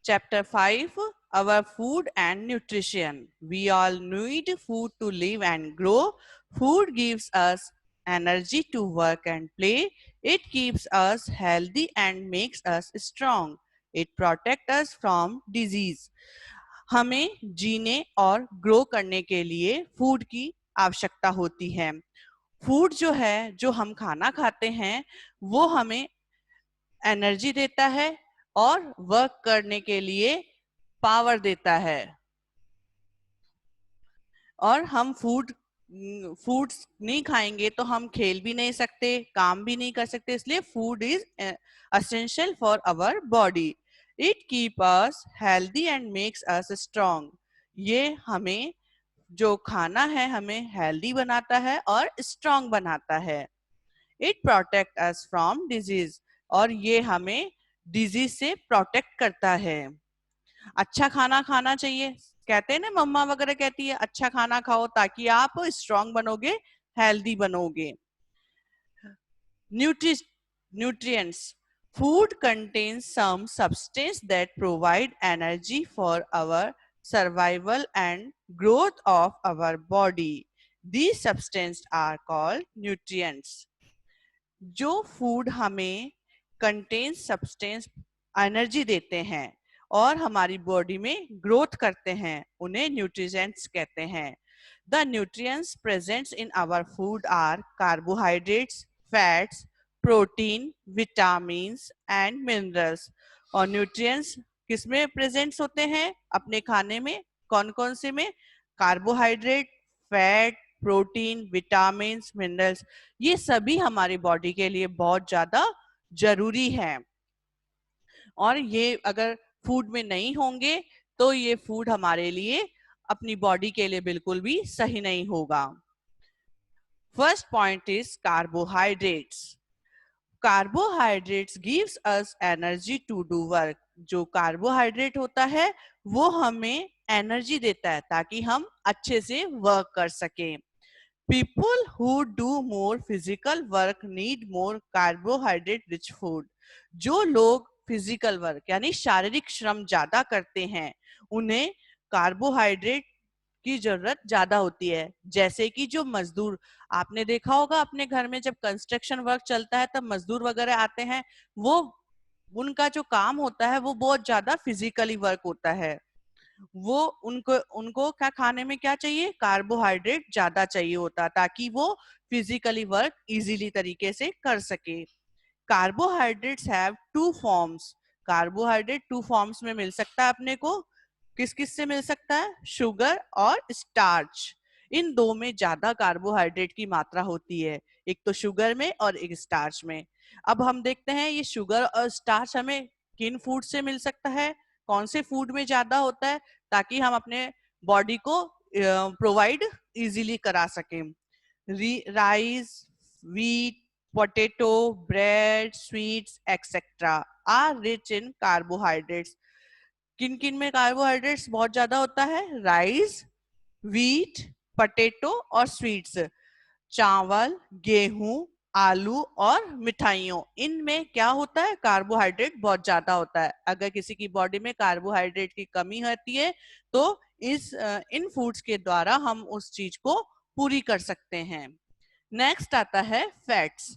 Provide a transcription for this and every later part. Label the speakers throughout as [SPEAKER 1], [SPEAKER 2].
[SPEAKER 1] Chapter 5, our food and nutrition. We all need food to live and grow. Food gives us energy to work and play. It keeps us healthy and makes us strong. It protects us from disease. हमें जीने और grow करने के लिए food की आवश्यकता होती है. फूड जो है, जो हम खाना खाते हैं, वो हमें एनर्जी देता है और वर्क करने के लिए पावर देता है. और हम फूड्स नहीं खाएंगे तो हम खेल भी नहीं सकते, काम भी नहीं कर सकते. इसलिए food is essential for our body. It keep us healthy and makes us strong. ये हमें जो खाना है हमें हेल्दी बनाता है और स्ट्रांग बनाता है. It protect us from disease. और ये हमें डिजीज से प्रोटेक्ट करता है. अच्छा खाना खाना चाहिए. कहते हैं ना, मम्मा वगैरह कहती है अच्छा खाना खाओ ताकि आप स्ट्रांग बनोगे, हेल्दी बनोगे. Nutrients. Food contains some substance that provide energy for our survival and growth of our body. These substances are called nutrients. जो फूड हमें कंटेन सब्सटेंस एनर्जी देते हैं और हमारी बॉडी में ग्रोथ करते हैं, उन्हें न्यूट्रिएंट्स कहते हैं. The nutrients presents in our food are carbohydrates, fats, protein, vitamins and minerals. और न्यूट्रिएंट्स किसमें प्रेजेंट्स होते हैं अपने खाने में? कौन कौन से में? Carbohydrate, fat, protein, vitamin, minerals. ये सभी हमारी बॉडी के लिए बहुत ज्यादा जरूरी है. और ये अगर फूड में नहीं होंगे तो ये फूड हमारे लिए, अपनी बॉडी के लिए बिल्कुल भी सही नहीं होगा. First point is carbohydrates. Carbohydrates gives us energy to do work. जो कार्बोहाइड्रेट होता है वो हमें एनर्जी देता है ताकि हम अच्छे से वर्क कर सकें. People who do more physical work need more carbohydrate rich food. जो लोग फिजिकल वर्क यानी शारीरिक श्रम ज्यादा करते हैं उन्हें कार्बोहाइड्रेट की जरूरत ज्यादा होती है. जैसे कि जो मजदूर, आपने देखा होगा अपने घर में जब कंस्ट्रक्शन वर्क चलता है तब मजदूर वगैरह आते हैं, वो उनका जो काम होता है वो बहुत ज्यादा फिजिकली वर्क होता है. वो उनको क्या खाने में क्या चाहिए? कार्बोहाइड्रेट ज्यादा चाहिए होता ताकि वो फिजिकली वर्क इजीली तरीके से कर सके. Carbohydrates have two forms. Carbohydrate two forms में मिल सकता है अपने को. किस किस से मिल सकता है? शुगर और स्टार्च. इन दो में ज्यादा कार्बोहाइड्रेट की मात्रा होती है, एक तो शुगर में और एक स्टार्च में. अब हम देखते हैं ये शुगर और स्टार्च हमें किन फूड से मिल सकता है, कौन से फूड में ज्यादा होता है, ताकि हम अपने बॉडी को प्रोवाइड इजीली करा सकें. Rice, wheat, potato, bread, sweets, etc. are rich in carbohydrates. किन किन में कार्बोहाइड्रेट्स बहुत ज्यादा होता है? राइस, व्हीट, पोटैटो और स्वीट्स. चावल, गेहूं, आलू और मिठाइयों, इनमें क्या होता है? कार्बोहाइड्रेट बहुत ज्यादा होता है. अगर किसी की बॉडी में कार्बोहाइड्रेट की कमी होती है तो इन फूड्स के द्वारा हम उस चीज को पूरी कर सकते हैं. नेक्स्ट आता है fats.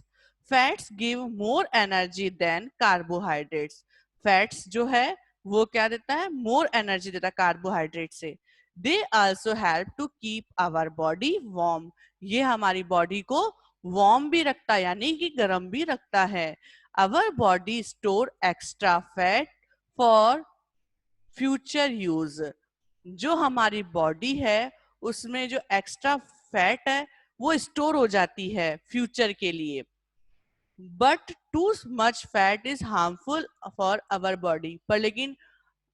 [SPEAKER 1] Fats give more energy than carbohydrates. Fats जो है वो क्या देता है? मोर एनर्जी देता है कार्बोहाइड्रेट से. They also help to keep our body warm. ये हमारी बॉडी को वार्म भी रखता है यानी कि गर्म भी रखता है. Our body store extra fat for future use. जो हमारी बॉडी है उसमें जो एक्स्ट्रा फैट है वो स्टोर हो जाती है फ्यूचर के लिए. But too much fat is harmful for our body. पर लेकिन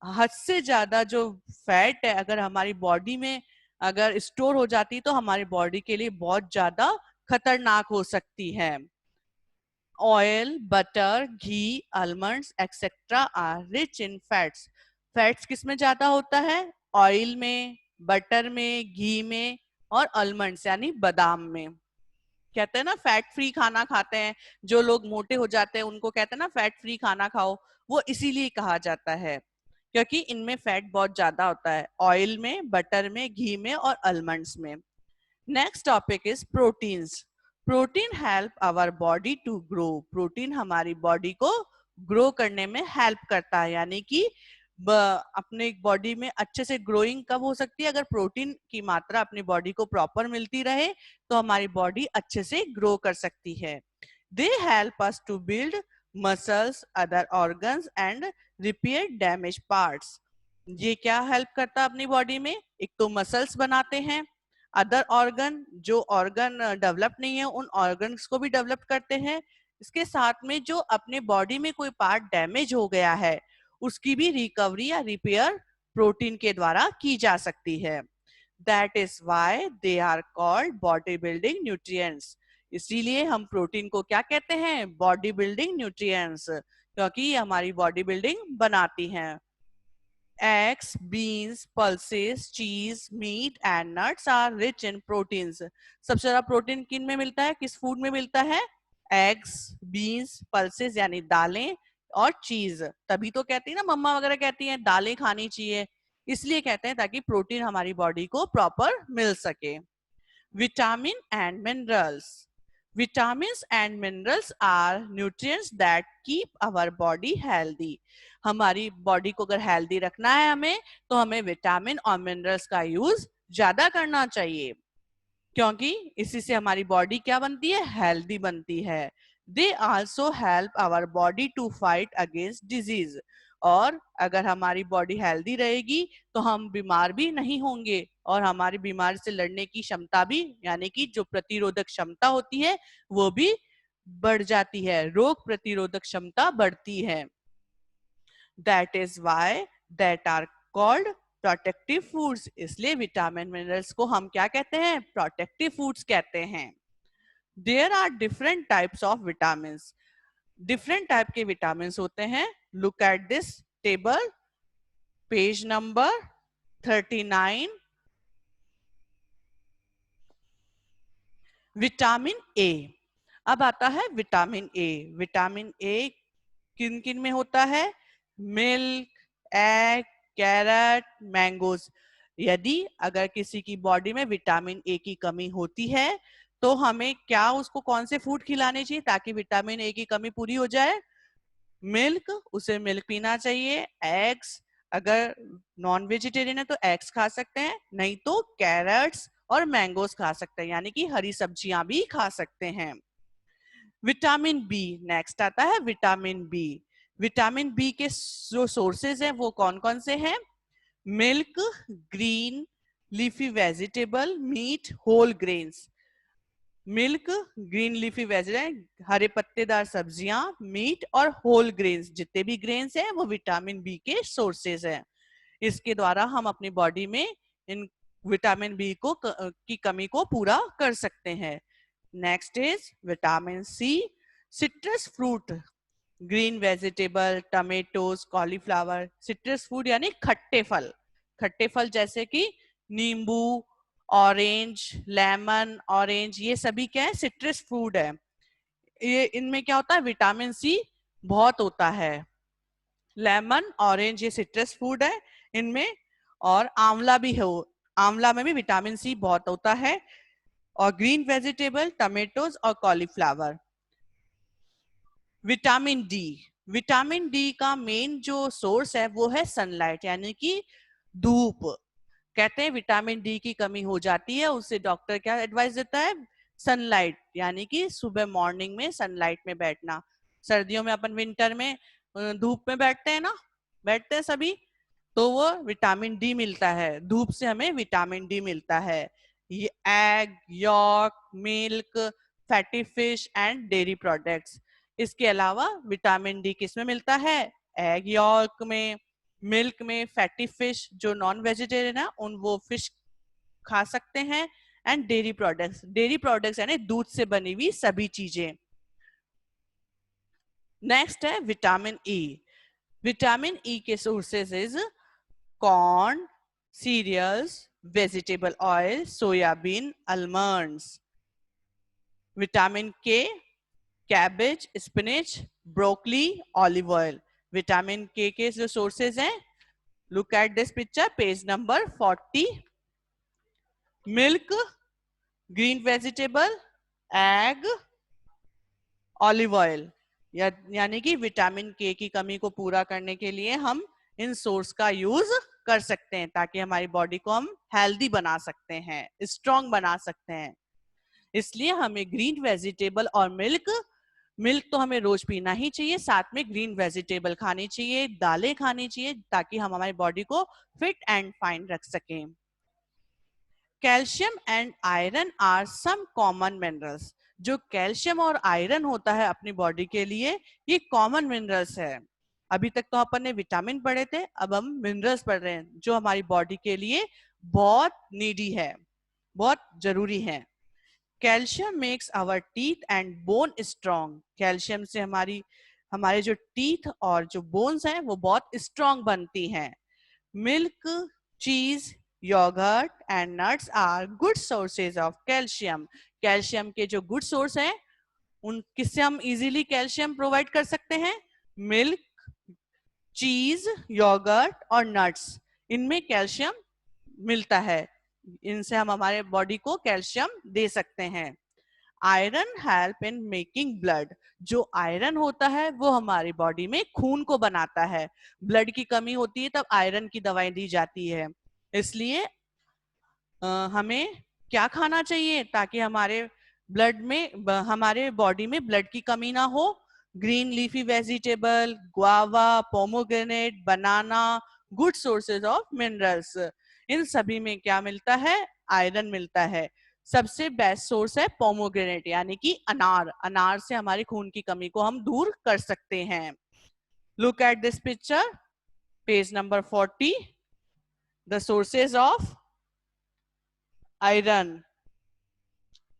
[SPEAKER 1] हद से ज्यादा जो फैट है अगर हमारी बॉडी में अगर स्टोर हो जाती तो हमारी बॉडी के लिए बहुत ज्यादा खतरनाक हो सकती है. Oil, butter, ghee, almonds etcetera are rich in fats. Fats किस में ज्यादा होता है? ऑयल में, बटर में, घी में और आलमंड्स यानी बादाम में. कहते हैं ना फैट फ्री खाना खाते हैं. जो लोग मोटे हो जाते हैं उनको कहते हैं ना फैट फ्री खाना खाओ. वो इसीलिए कहा जाता है. क्योंकि इनमें फैट बहुत ज्यादा होता है, ऑयल में, बटर में, घी में और आलमंड्स में। Next topic is proteins. Protein help our body to grow. Protein हमारी बॉडी को ग्रो करने में हेल्प करता है, यानी कि अपने बॉडी में अच्छे से ग्रोइंग कब हो सकती है, अगर प्रोटीन की मात्रा अपनी बॉडी को प्रॉपर मिलती रहे तो हमारी बॉडी अच्छे से ग्रो कर सकती है। They help us to build muscles, other organs and repair damage parts. ये क्या हेल्प करता है अपनी बॉडी में? एक तो मसल्स बनाते हैं, अदर ऑर्गन, जो ऑर्गन डेवलप नहीं है उन ऑर्गन्स को भी डेवलप करते हैं। इसके साथ में जो अपने बॉडी में कोई पार्ट डैमेज हो गया है उसकी भी रिकवरी या रिपेयर प्रोटीन के द्वारा की जा सकती है। That is why they are called body building nutrients. इसीलिए हम प्रोटीन को क्या कहते हैं? बॉडी बिल्डिंग न्यूट्रिएंट्स, क्योंकि ये हमारी बॉडी बिल्डिंग बनाती हैं। Eggs, beans, pulses, cheese, meat and nuts are rich in proteins. सबसे ज्यादा प्रोटीन किन में मिलता है, किस फूड में मिलता है? एग्स, बीन्स, पल्सेस यानी दालें और चीज। तभी तो कहती है ना, मम्मा वगैरह कहती हैं दालें खानी चाहिए, इसलिए कहते हैं ताकि प्रोटीन हमारी बॉडी को प्रॉपर मिल सके। Vitamin and minerals. Vitamins and minerals are nutrients that keep our body healthy. हमारी बॉडी को अगर हेल्दी रखना है हमें, तो हमें विटामिन और मिनरल्स का यूज ज्यादा करना चाहिए, क्योंकि इसी से हमारी बॉडी क्या बनती है? हेल्दी बनती है। They also help our body to fight against disease. और अगर हमारी बॉडी हेल्दी रहेगी तो हम बीमार भी नहीं होंगे, और हमारी बीमारी से लड़ने की क्षमता भी, यानी कि जो प्रतिरोधक क्षमता होती है वो भी बढ़ जाती है, रोग प्रतिरोधक क्षमता बढ़ती है। That is why that are called protective foods. इसलिए विटामिन मिनरल्स को हम क्या कहते हैं? प्रोटेक्टिव फूड्स कहते हैं। There are different types of vitamin. Different type के विटामिन होते हैं। Look at this table, page number 39। Vitamin A. अब आता है विटामिन ए। विटामिन ए किन किन में होता है? Milk, egg, carrot, mangoes. यदि अगर किसी की बॉडी में विटामिन ए की कमी होती है तो हमें क्या, उसको कौन से फूड खिलाने चाहिए ताकि विटामिन ए की कमी पूरी हो जाए? मिल्क, उसे मिल्क पीना चाहिए। एग्स, अगर नॉन वेजिटेरियन है तो एग्स खा सकते हैं, नहीं तो कैरेट्स और मैंगोज खा सकते हैं, यानी कि हरी सब्जियां भी खा सकते हैं। विटामिन बी, नेक्स्ट आता है विटामिन बी। विटामिन बी के जो सोर्सेज हैं वो कौन कौन से हैं? Milk, green leafy vegetable, meat, whole grains. Milk, green leafy vegetable, हरे पत्तेदार सब्जियां, मीट और होल ग्रेन्स, जितने भी ग्रेन्स हैं वो विटामिन बी के सोर्सेज हैं। इसके द्वारा हम अपनी बॉडी में इन विटामिन बी को की कमी को पूरा कर सकते हैं। Next is vitamin C. Citrus fruit, green vegetable, tomatoes, cauliflower. Citrus food यानी खट्टे फल। खट्टे फल जैसे कि नींबू, ऑरेंज, लेमन, ऑरेंज, ये सभी क्या है? सिट्रस फूड है। ये इनमें क्या होता है? विटामिन सी बहुत होता है। लेमन, ऑरेंज ये सिट्रस फूड है इनमें, और आंवला भी है, आंवला में भी विटामिन सी बहुत होता है। और ग्रीन वेजिटेबल, टमेटोज और cauliflower. Vitamin D. Vitamin D का मेन जो सोर्स है वो है सनलाइट, यानी कि धूप। कहते हैं विटामिन डी की कमी हो जाती है, उससे डॉक्टर क्या एडवाइस देता है? सनलाइट, यानी कि सुबह मॉर्निंग में सनलाइट में बैठना। सर्दियों में अपन विंटर में धूप में बैठते हैं ना, बैठते हैं सभी, तो वो विटामिन डी मिलता है, धूप से हमें विटामिन डी मिलता है। ये egg, yolk, milk, fatty fish and dairy products. इसके अलावा विटामिन डी किस में मिलता है? एग यॉक में, मिल्क में, फैटी फिश जो नॉन वेजिटेरियन है उन वो फिश खा सकते हैं, and dairy products. Dairy products यानी दूध से बनी हुई सभी चीजें। नेक्स्ट है विटामिन ई। विटामिन ई के sources is corn, cereals, vegetable oil, soybean, almonds. Vitamin K, cabbage, spinach, broccoli, olive oil. Vitamin K जो सोर्सेज हैं Look at this picture, page number 40. Milk, green vegetable, egg, olive oil, यानी कि vitamin के की कमी को पूरा करने के लिए हम इन सोर्स का यूज कर सकते हैं ताकि हमारी बॉडी को हम हेल्दी बना सकते हैं, स्ट्रॉन्ग बना सकते हैं। इसलिए हमें ग्रीन वेजिटेबल और मिल्क तो हमें रोज पीना ही चाहिए, साथ में ग्रीन वेजिटेबल खानी चाहिए, दालें खानी चाहिए ताकि हम हमारी बॉडी को फिट एंड फाइन रख सकें। Calcium and iron are some common minerals. जो कैल्शियम और आयरन होता है अपनी बॉडी के लिए, ये कॉमन मिनरल्स है। अभी तक तो अपन ने विटामिन पढ़े थे, अब हम मिनरल्स पढ़ रहे हैं जो हमारी बॉडी के लिए बहुत नीडी है, बहुत जरूरी है। Calcium makes our teeth and bone strong. Calcium से हमारे जो टीथ और जो बोन्स हैं वो बहुत स्ट्रॉन्ग बनती हैं। Milk, cheese, yogurt and nuts are good sources of calcium. Calcium के जो गुड सोर्स हैं, उन किससे हम इजीली कैल्शियम प्रोवाइड कर सकते हैं? मिल्क, चीज, योगर्ट और नट्स, इनमें कैल्शियम मिलता है, इनसे हम हमारे बॉडी को कैल्शियम दे सकते हैं। Iron help in making blood. जो आयरन होता है वो हमारी बॉडी में खून को बनाता है। ब्लड की कमी होती है तब आयरन की दवाई दी जाती है। इसलिए हमें क्या खाना चाहिए ताकि हमारे बॉडी में ब्लड की कमी ना हो? Green leafy vegetable, guava, pomegranate, banana, good sources of minerals. इन सभी में क्या मिलता है? आयरन मिलता है। सबसे बेस्ट सोर्स है पोमोग्रेनेट यानी कि अनार। अनार से हमारी खून की कमी को हम दूर कर सकते हैं। Look at this picture, page number 40, the sources of iron: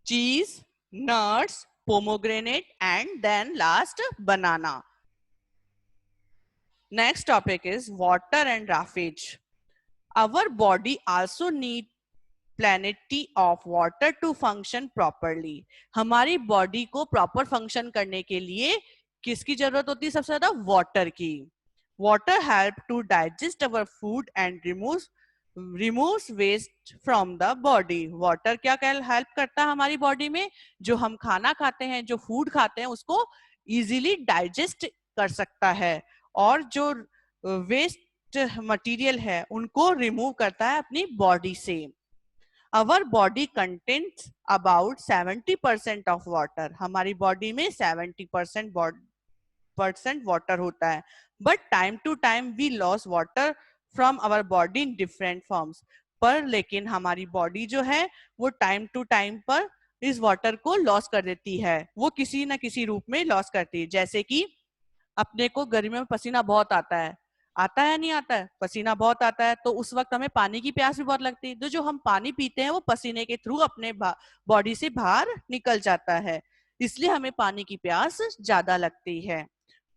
[SPEAKER 1] cheese, nuts, pomegranate, and then last banana. Next topic is water and roughage. Our body also need plenty of water to function properly. हमारी body को proper function करने के लिए किसकी जरूरत होती है? सबसे ज्यादा वाटर की। Water help to digest our food and removes waste from the body. Water क्या हेल्प करता है हमारी बॉडी में? जो हम खाना खाते हैं, जो फूड खाते हैं, उसको इजीली डाइजेस्ट कर सकता है और जो वेस्ट मटेरियल है उनको रिमूव करता है अपनी बॉडी से। Our body contains about 70% of water. हमारी बॉडी में 70% वाटर होता है। But time to time we loss water from our body in different forms. पर लेकिन हमारी बॉडी जो है वो टाइम टू टाइम पर इस वाटर को लॉस कर देती है, वो किसी ना किसी रूप में लॉस करती है। जैसे कि अपने को गर्मियों में पसीना बहुत आता है नहीं आता है? पसीना बहुत आता है तो उस वक्त हमें पानी की प्यास भी बहुत लगती है, तो जो हम पानी पीते हैं वो पसीने के थ्रू अपने बॉडी से बाहर निकल जाता है, इसलिए हमें पानी की प्यास ज्यादा लगती है।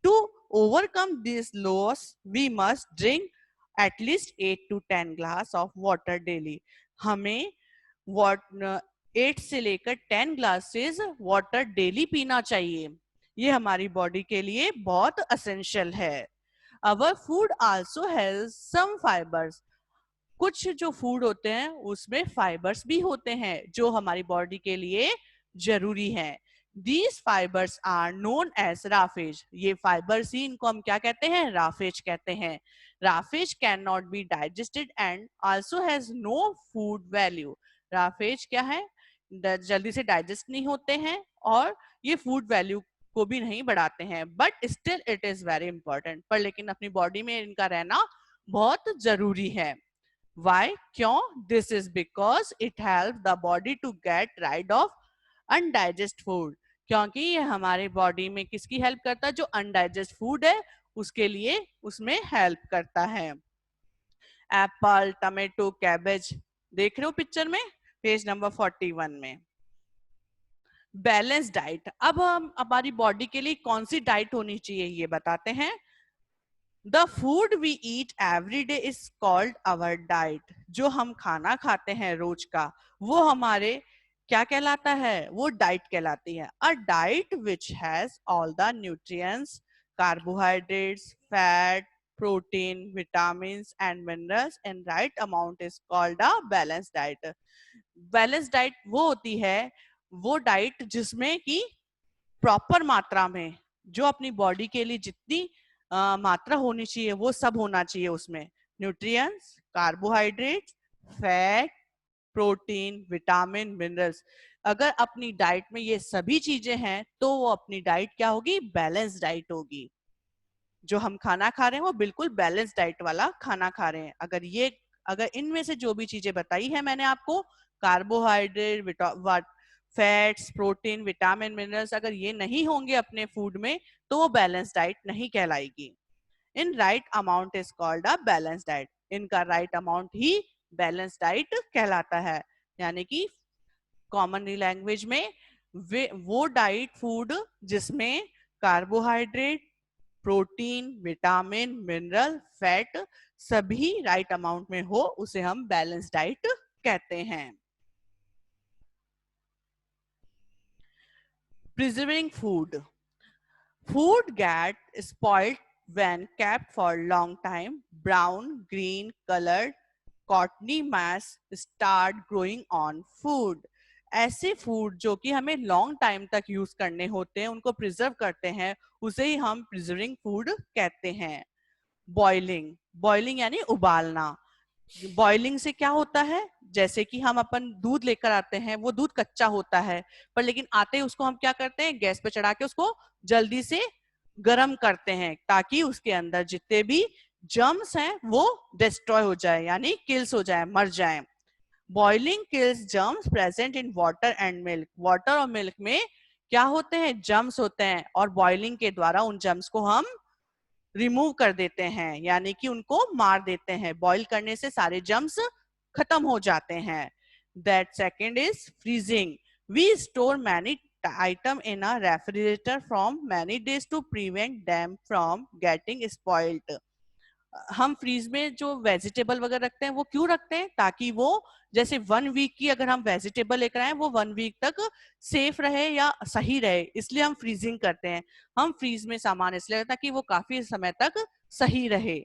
[SPEAKER 1] To overcome this loss, we must drink at least 8 to 10 glass of water daily. हमें 8 से लेकर 10 ग्लासेस वाटर डेली पीना चाहिए। ये हमारी बॉडी के लिए बहुत असेंशियल है। Our food also has some fibers. कुछ जो फूड होते हैं उसमें फाइबर्स भी होते हैं जो हमारी बॉडी के लिए जरूरी है। These fibers are known as roughage. ये फाइबर्स ही, इनको हम क्या कहते हैं? राफेज कहते हैं। Roughage can not be digested and also has no food value. Roughage क्या है? जल्दी से डाइजेस्ट नहीं होते हैं और ये फूड वैल्यू को भी नहीं बढ़ाते हैं। But still it is very important. पर लेकिन अपनी बॉडी में इनका रहना बहुत जरूरी है। Why? क्यों? This is because it helps the body to get rid of undigested food. क्योंकि ये हमारे बॉडी में किसकी हेल्प करता है? जो अनडाइजेस्ट फूड है उसके लिए उसमें हेल्प करता है। एप्पल, टमेटो, कैबेज, देख रहे हो पिक्चर में, पेज नंबर 41 में। Balance diet. अब हम हमारी बॉडी के लिए कौन सी डाइट होनी चाहिए ये बताते हैं। The food we eat every day is called our diet. जो हम खाना खाते हैं रोज का वो हमारे क्या कहलाता है? वो डाइट कहलाती है। A diet which has all the nutrients, carbohydrates, fat, protein, vitamins and minerals in right amount is called a balanced diet. Balanced diet वो होती है, वो डाइट जिसमें कि प्रॉपर मात्रा में जो अपनी बॉडी के लिए जितनी मात्रा होनी चाहिए वो सब होना चाहिए उसमें. Nutrients, carbohydrates, fat, protein, vitamin, minerals. अगर अपनी डाइट में ये सभी चीजें हैं तो वो अपनी डाइट क्या होगी? बैलेंस डाइट होगी. जो हम खाना खा रहे हैं वो बिल्कुल बैलेंस डाइट वाला खाना खा रहे हैं. अगर इनमें से जो भी चीजें बताई है मैंने आपको, carbohydrate, fats, protein, vitamin, minerals, अगर ये नहीं होंगे अपने फूड में तो वो बैलेंस डाइट नहीं कहलाएगी. In right amount is called a balance diet. इनका राइट अमाउंट ही बैलेंस डाइट कहलाता है. यानी कि कॉमनली लैंग्वेज में वो डाइट फूड जिसमें carbohydrate, protein, vitamin, mineral, fat सभी राइट अमाउंट में हो उसे हम बैलेंस डाइट कहते हैं. Preserving food. Food gets spoiled when kept for long time. Brown, green colored cottony mass start growing on food. ऐसे फूड जो कि हमें लॉन्ग टाइम तक यूज करने होते हैं, उनको प्रिजर्व करते हैं, उसे ही हम प्रिजर्विंग फूड कहते हैं. बॉइलिंग. बॉइलिंग यानी उबालना. बॉइलिंग से क्या होता है? जैसे कि हम अपन दूध लेकर आते हैं, वो दूध कच्चा होता है, पर लेकिन आते ही उसको हम क्या करते हैं? गैस पे चढ़ा के उसको जल्दी से गर्म करते हैं ताकि उसके अंदर जितने भी जर्म्स हैं वो डिस्ट्रॉय हो जाए, यानी किल्स हो जाए, मर जाए. Boiling kills germs present in water and milk. Water और मिल्क में क्या होते हैं? जर्म्स होते हैं, और बॉइलिंग के द्वारा उन जर्म्स को हम रिमूव कर देते हैं, यानी कि उनको मार देते हैं. बॉईल करने से सारे जर्म्स खत्म हो जाते हैं. That second is freezing. We store many item in a refrigerator from many days to prevent them from getting spoiled. हम फ्रीज में जो वेजिटेबल वगैरह रखते हैं वो क्यों रखते हैं? ताकि वो जैसे 1 वीक की अगर हम वेजिटेबल लेकर आए वो 1 वीक तक सेफ रहे या सही रहे, इसलिए हम फ्रीजिंग करते हैं. हम फ्रीज में सामान इसलिए ताकि वो काफी समय तक सही रहे,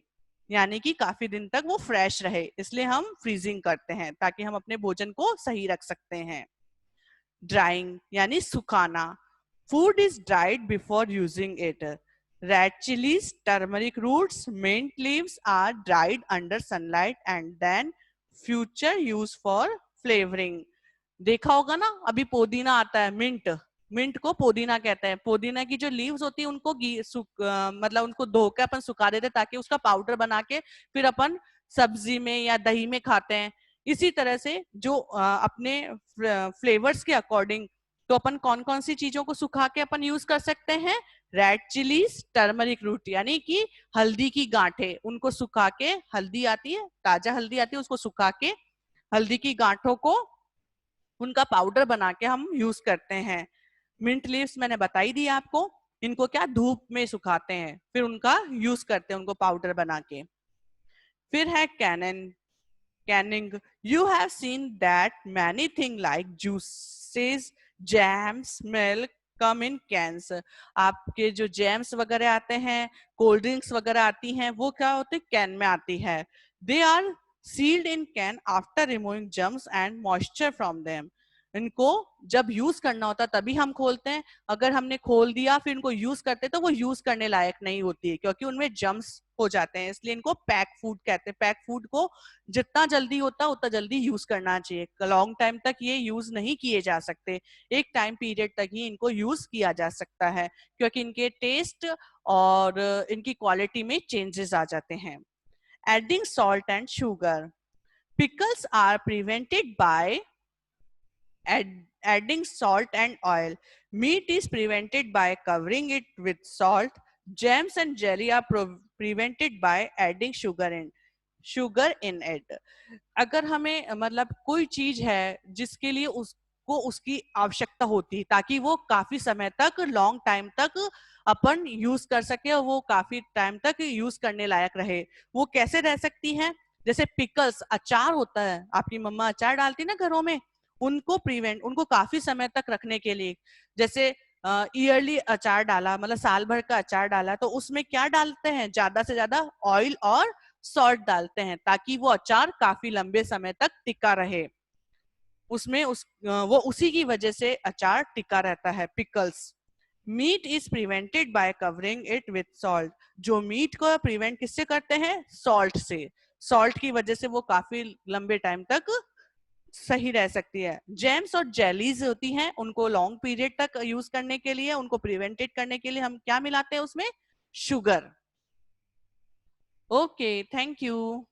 [SPEAKER 1] यानी कि काफी दिन तक वो फ्रेश रहे, इसलिए हम फ्रीजिंग करते हैं ताकि हम अपने भोजन को सही रख सकते हैं. ड्राइंग यानी सुखाना. Food is dried before using it. Red chilies, turmeric roots, mint leaves are dried under sunlight and then future use for flavoring. देखा होगा ना, अभी पुदीना आता है, मिंट. मिंट को पुदीना कहते हैं. पुदीना की जो लीव्स होती है उनको मतलब उनको धो के अपन सुखा देते हैं ताकि उसका पाउडर बना के फिर अपन सब्जी में या दही में खाते हैं. इसी तरह से जो अपने फ्लेवर्स के अकॉर्डिंग तो अपन कौन कौन सी चीजों को सुखा के अपन यूज कर सकते हैं? रेड चिलीज, टर्मरिक रूट यानी कि हल्दी की गांठें, उनको सुखा के, हल्दी आती है, ताजा हल्दी आती है, उसको सुखा के हल्दी की गांठों को उनका पाउडर बना के हम यूज करते हैं. मिंट लीव्स मैंने बताई दी आपको, इनको क्या धूप में सुखाते हैं फिर उनका यूज करते हैं उनको पाउडर बना के. फिर है canning. You have seen that many things like juices, jams, milk come in cans. आपके जो जैम्स वगैरह आते हैं, कोल्ड ड्रिंक्स वगैरह आती हैं, वो क्या होते हैं? कैन में आती है. They are sealed in can after removing germs and moisture from them. इनको जब यूज करना होता तभी हम खोलते हैं. अगर हमने खोल दिया फिर इनको यूज करते तो वो यूज करने लायक नहीं होती है क्योंकि उनमें जर्म्स हो जाते हैं, इसलिए इनको पैक फूड कहते हैं. पैक फूड को जितना जल्दी होता है उतना जल्दी यूज करना चाहिए. लॉन्ग टाइम तक ये यूज नहीं किए जा सकते, एक टाइम पीरियड तक ही इनको यूज किया जा सकता है क्योंकि इनके टेस्ट और इनकी क्वालिटी में चेंजेस आ जाते हैं. Adding salt and sugar. Pickles are prevented by adding salt and oil. Meat is prevented by covering it with salt. Jams and jelly are prevented by adding sugar in it. अगर हमें मतलब कोई चीज है जिसके लिए उसको उसकी आवश्यकता होती है ताकि वो काफी समय तक, लॉन्ग टाइम तक अपन यूज कर सके और वो काफी टाइम तक यूज करने लायक रहे, वो कैसे रह सकती है? जैसे पिकल्स, अचार होता है, आपकी मम्मा अचार डालती ना घरों में, उनको काफी समय तक रखने के लिए, जैसे ईयरली अचार डाला, मतलब साल भर का अचार डाला, तो उसमें क्या डालते हैं, ज्यादा से ज्यादा ऑयल और सॉल्ट डालते हैं ताकि वो अचार काफी लंबे समय तक टिका रहे। उसमें वो उसी की वजह से अचार टिका रहता है, pickles. Meat is prevented by covering it with salt. जो मीट को प्रिवेंट किससे करते हैं, सॉल्ट से। सॉल्ट की वजह से वो काफी लंबे टाइम तक सही रह सकती है। जेम्स और जेलीज होती हैं, उनको लॉन्ग पीरियड तक यूज करने के लिए, उनको प्रिवेंटेड करने के लिए हम क्या मिलाते हैं उसमें, शुगर। Okay, thank you.